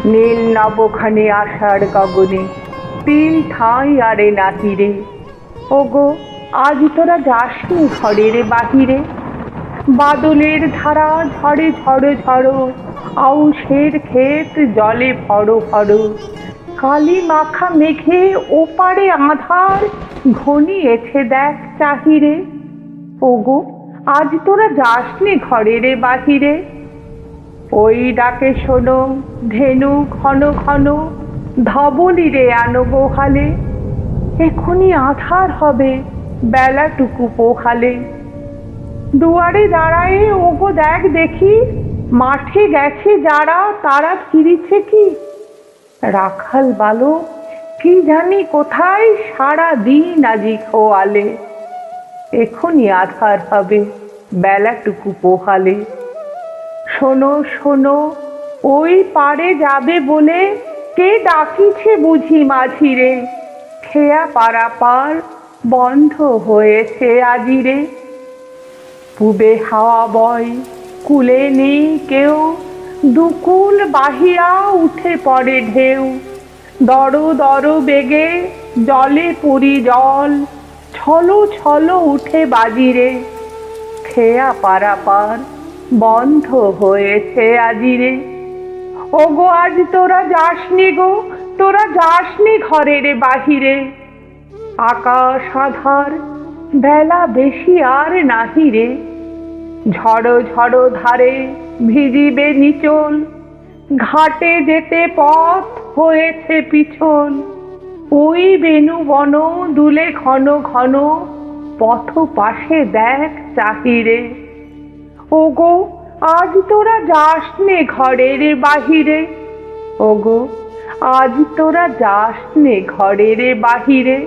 নীল নবখানে আষাঢ় গগনে তিল ঠাঁই আরে নাহিরে। ওগো আজ তোরা যাসনি ঘরের বাহিরে। বাদলের ধারা ঝড়ে ঝড়ো ঝড়ো, আউশের ক্ষেত জলে ভরো ভরো। কালি মাখা মেঘে ওপারে আঁধার ঘনিয়েছে দেখ চাহিরে। ওগো আজ তোরা যাসনি ঘরের বাহিরে। ওই ডাকে শোনো ধেনু ঘন ঘন, ধবলিরে আনো গোহালে। এখনই আঁধার হবে বেলাটুকু পোহালে। দুয়ারে দাঁড়ায়ে ওগো দেখ দেখি, মাঠে গেছে যারা তারা ফিরিছে কি। রাখাল বালক কি জানি কোথায় সারা দিন আজি খোয়ালে। এখনই আঁধার হবে বেলাটুকু পোহালে। শোনো শোনো ওই পারে যাবে বলে কে ডাকিছে বুঝি মাঝিরে। খেয়া পারাপার বন্ধ হয়েছে আজিরে। পূবে হাওয়া বয় কুলে নেই কেউ, দুকুল বাহিয়া উঠে পড়ে ঢেউ। দর দর বেগে জলে পড়ি জল, ছলো ছলো উঠে বাজিরে। খেয়া পারাপার বন্ধ হয়েছে আজিরে। ওগো আজ তোরা যাসনি গো, তোরা যাসনি ঘরের বাহিরে। আকাশ আধার বেলা বেশি আর নাহিরে। ঝড়ো ঝড়ো ধারে ভিজিবে নিচল, ঘাটে যেতে পথ হয়েছে পিছল। ওই বেনু বন দুলে ঘন ঘন, পথ পাশে দেখ চাহিরে। ওগো আজ তোরা যাসনে ঘরের বাহিরে। ওগো আজ তোরা যাসনে ঘরের বাহিরে।